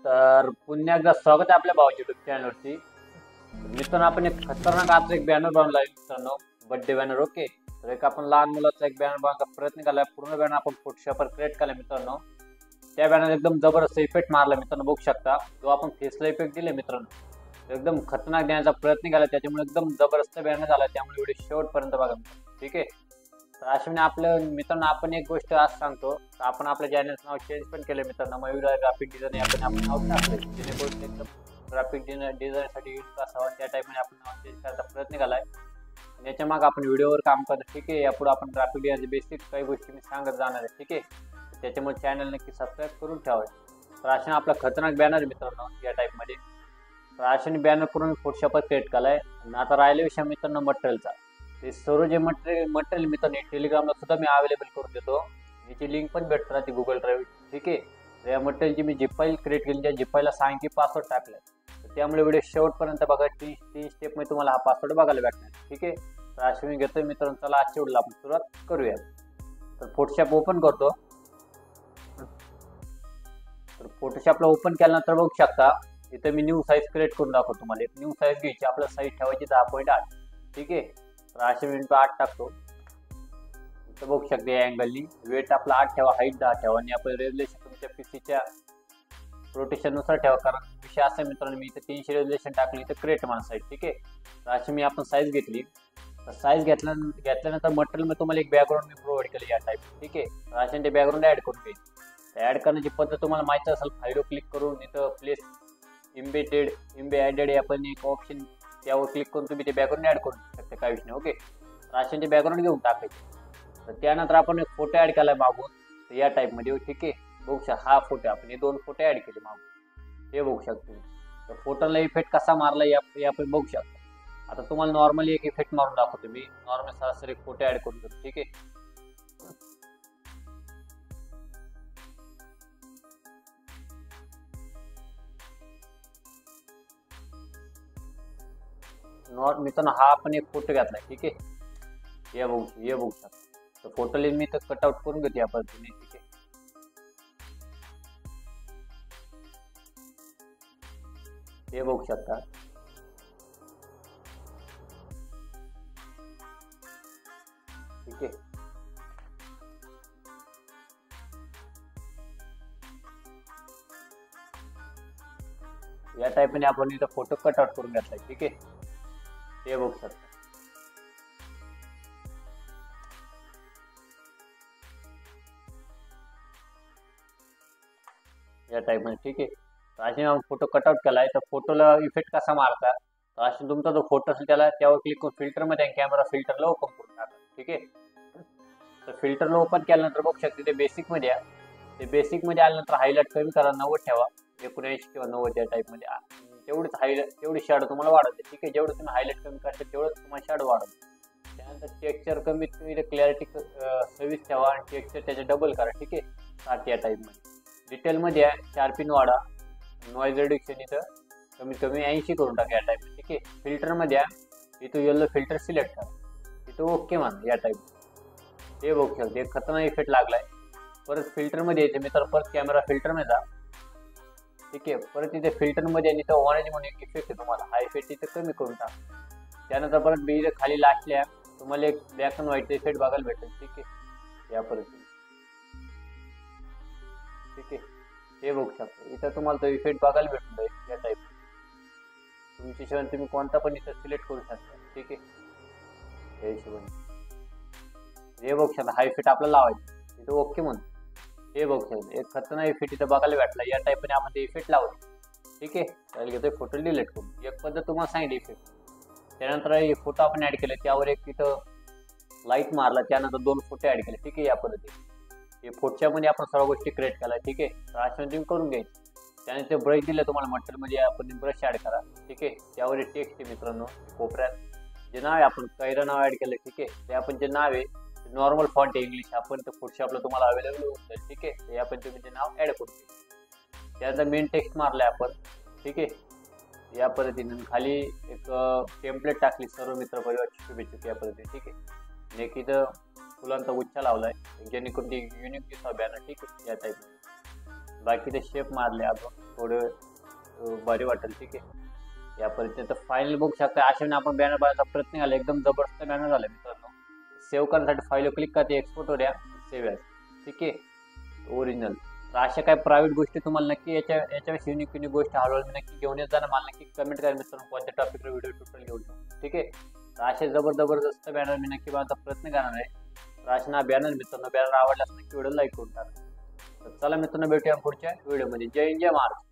तर पुन्हा एकदा स्वागत आहे आपल्या भावाच्या युट्यूब चॅनलवरती. मित्रांनो, आपण एक खतरनाक आज एक बॅनर बनवला आहे मित्रांनो, बर्थडे बॅनर. ओके, तर एक आपण लहान मुलाचा एक बॅनर बनवण्याचा प्रयत्न केला. पूर्ण बॅनर आपण फोटोशॉपवर क्रिएट केला मित्रांनो. त्या बॅनर एकदम जबरदस्त इफेक्ट मारला मित्रांनो, बघू शकता. जो आपण फेसला इफेक्ट दिले मित्रांनो, एकदम खतरनाक देण्याचा प्रयत्न केला. त्याच्यामुळे एकदम जबरदस्त बॅनर झाला. त्यामुळे व्हिडिओ शेवटपर्यंत बघा, ठीक आहे. तर अश्विनी, आपल्या मित्रांनो आपण एक गोष्ट आज सांगतो. तर आपण आपल्या चॅनलचं नाव चेंज पण केलं मित्रांनो. मयूर ग्राफिक डिझाईन आपण नाव टाकलं, जेणेकरून एकदम ग्राफिक डिझाईनसाठी यूज असावा त्या टाईपमध्ये आपण नाव चेंज करायचा प्रयत्न केला आहे. याच्या मागे आपण व्हिडिओवर काम करतो, ठीक आहे. यापुढे आपण ग्राफिक डिझाईनचे बेसिक काही गोष्टी मी सांगत जाणार आहे, ठीक आहे. त्याच्यामुळे चॅनल नक्की सबस्क्राईब करून ठेवावे. तर अशाने आपला खतरनाक बॅनर मित्रांनो या टाईपमध्ये. तर अशाने बॅनर करून फोटोशॉपवर क्रिएट केला आहे. आणि आता राहिला विषय मित्रांनो मटेरियलचा. ते सर्व जे मटेरियल मित्रांनो टेलिग्रामला सुद्धा मी अवेलेबल करून देतो. याची लिंक पण भेटत राहते गुगल ड्राईव्ह, ठीक आहे. तर या मटेरियलची मी जिप फाईल क्रिएट केली, त्या जिप फाईलला सांगितली पासवर्ड टाकलाय. तर त्यामुळे व्हिडिओ शेवटपर्यंत बघा. तीन स्टेपमध्ये तुम्हाला हा पासवर्ड बघायला भेटणार, ठीक आहे. तर अशी मी घेतोय मित्रांनो. चला आजच्या व्हिडिओला आपण सुरुवात करूया. तर फोटोशॉप ओपन करतो. तर फोटोशॉपला ओपन केल्यानंतर बघू शकता इथं मी न्यू साईज क्रिएट करून दाखवतो. तुम्हाला एक न्यू साईज घ्यायची. आपल्याला साईज ठेवायची 10.8, ठीक आहे. तर 8 टाकतो. इथं बघू शकते या अँगलनी वेट आपला 8 ठेवा, हाईट 10 ठेवा. आणि आपण रेझोल्युशन तुमच्या पीसीच्या रोटेशननुसार ठेवा. कारण विषय असा मित्रांनो, मी इथं 300 रेझोल्युशन टाकली, इथं क्रिएट मला साईज, ठीक आहे. तर अशी मी आपण साईज घेतली. तर साईज घेतल्यानंतर मटेरियल तुम्हाला एक बॅकग्राऊंड मी प्रोव्हाइड केली या टाईप, ठीक आहे. तर अशा ते बॅकग्राऊंड ऍड करून घ्यायची. तर ऍड करण्याची पद्धत तुम्हाला माहिती असेल. फाईलवर क्लिक करून इथं प्लेस एम्बेडेड आपण एक ऑप्शन, त्यावर क्लिक करून तुम्ही ते बॅकग्राऊंड ऍड करू शकता, काय विषय नाही. ओके, तर अशा ते बॅकग्राऊंड घेऊन टाकायचे. तर त्यानंतर आपण एक फोटो ऍड केलाय मागून, तर या टाईपमध्ये, ठीक आहे. बघू शकता हा फोटो, आपण हे 2 फोटो ऍड केले मागून, हे बघू शकतो. तर फोटोला इफेक्ट कसा मारला या आपण बघू शकता. आता तुम्हाला नॉर्मली एक इफेक्ट मारून दाखवतो मी. नॉर्मल सरासरी एक फोटो ऍड करून देतो, ठीक आहे. मित्रांनो हा आपण एक फोटो घेतलाय, ठीक आहे. हे बघू शकता. तर फोटोला मी तर कटआउट करून घेतो या पद्धतीने, ठीक आहे. हे बघू शकता. ठीक आहे. या टाईपने आपण इथं फोटो कटआउट करून घेतलाय, ठीक आहे. हे बघू शकता. या टाईपमध्ये, ठीक आहे. तर असे फोटो कटआउट केलाय. तर फोटोला इफेक्ट कसा मारता, तर असे तुमचा जो फोटो असेल त्यावर क्लिक करून फिल्टरमध्ये कॅमेरा फिल्टरला ओपन करून टाका, ठीक आहे. तर फिल्टरला ओपन केल्यानंतर बघू शकता ते बेसिकमध्ये या. ते बेसिकमध्ये आल्यानंतर हायलाइट कमी करा, 90 ठेवा, 79 किंवा 90 या टाईपमध्ये. तेवढी शॅडो तुम्हाला वाढवते, ठीक आहे. जेवढं तुम्ही हायलाइट कमी करता तेवढं तुम्हाला शॅडो वाढवते. त्यानंतर टेक्स्चर कमीत कमी क्लॅरिटी 26 ठेवा आणि टेक्स्चर त्याचे डबल करा, ठीक आहे, 7 या टाईपमध्ये. डिटेलमध्ये आहे, शार्पिंग वाढा, नॉइज रिडक्शन इथं कमीत कमी 80 करून टाका या टाईपमध्ये, ठीक आहे. फिल्टरमध्ये आहे, इथं येलो फिल्टर सिलेक्ट करा, इथं ओके म्हणा या टाईप. हे बघू शकते एक खतरनाक इफेक्ट लागलाय. परत फिल्टरमध्ये यायचे मित्र, परत कॅमेरा फिल्टरमध्ये जा, ठीक आहे. परत इथे फिल्टरमध्ये आणि इथं ऑरेंज म्हणून एक इफेक्ट आहे, तुम्हाला हा इफेक्ट इथं कमी करून टाका. त्यानंतर परत बी खाली लास्टल्या तुम्हाला एक ब्लॅक अँड व्हाईट इफेक्ट बघायला भेटेल, ठीक आहे, या पद्धतीने, ठीक आहे. हे बघू शकता. इथं तुम्हाला तो इफेक्ट बघायला भेटून जाईल या टाईप. तुमच्या हिशोबाने तुम्ही कोणता पण इथं सिलेक्ट करू शकता, ठीक आहे. या हिशोबाने हे बघू शकता. हा इफेक्ट आपल्याला लावायचा, इथं ओके म्हणून. हे बघू शकता एक खतरनाक इफेक्ट इथं बघायला भेटला. या टाईपने आपण ते इफेक्ट लावले, ठीक आहे. त्याला घेतोय फोटो डिलीट करून. एक पद्धत तुम्हाला सांगितली इफेक्ट. त्यानंतर हे फोटो आपण ऍड केले, त्यावर एक इथं लाईट मारला, त्यानंतर 2 फोटो ऍड केले, ठीक आहे, या पद्धतीने. हे फोटोच्यामध्ये आपण सर्व गोष्टी क्रिएट केल्या, ठीक आहे. तर अशा तुम्ही करून घ्यायची. त्यानंतर ब्रश दिलं तुम्हाला मटेरियलमध्ये, आपण ब्रश ऍड करा, ठीक आहे. त्यावर टेक्स्ट आहे मित्रांनो, कोपऱ्यात जे नाव आहे आपण कैरा नाव ऍड केलं, ठीक आहे. ते आपण जे नाव आहे नॉर्मल फॉन्ट आहे इंग्लिश, आपण तर फोटोशॉपला तुम्हाला अवेलेबल होऊन जाईल, ठीक आहे. ते आपण तुम्ही ते नाव ऍड करू. त्यानंतर मेन टेक्स्ट मारलाय आपण, ठीक आहे, या पद्धतीने. खाली एक टेम्पलेट टाकली, सर्व मित्र परिवारची शुभेच्छा या पद्धतीने, ठीक आहे. एक इथं फुलांचा गुच्छा लावलाय, जेणेकरून ती युनिक दिसावं बॅनर, ठीक आहे, या टाईप. बाकी ते शेप मारले अजून थोडं भारी वाटेल. ठीक आहे, या पद्धतीने फाईल बघू शकता. अशाने आपण बॅनर बनवायचा प्रयत्न केला, एकदम जबरदस्त बॅनर झाला मित्रांनो. सेव्ह करण्यासाठी फाईल क्लिक करते, एक्सपोर्ट द्या, सेव्ह ॲज. ठीक आहे, ओरिजिनल. तर अशा काही प्रायव्हेट गोष्टी तुम्हाला नक्की याच्याविषयी युनिक गोष्टी हळूहळू मी नक्की घेऊन येत जाणार. मला नक्की कमेंट करा मित्रांनो कोणत्या टॉपिकवर व्हिडिओ ट्युटोरियल घेऊन येऊ. ठीक आहे, तर असे जबरदस्त बॅनर मी नक्की बनवायचा प्रयत्न करणार आहे. तर अशा ना बॅनर मित्रांनो, बॅनर आवडल्यास नक्की व्हिडिओ लाईक करून टाका. तर चला मित्रांनो, भेटूया पुढच्या व्हिडिओमध्ये. जय हिंद, जय महाराष्ट्र.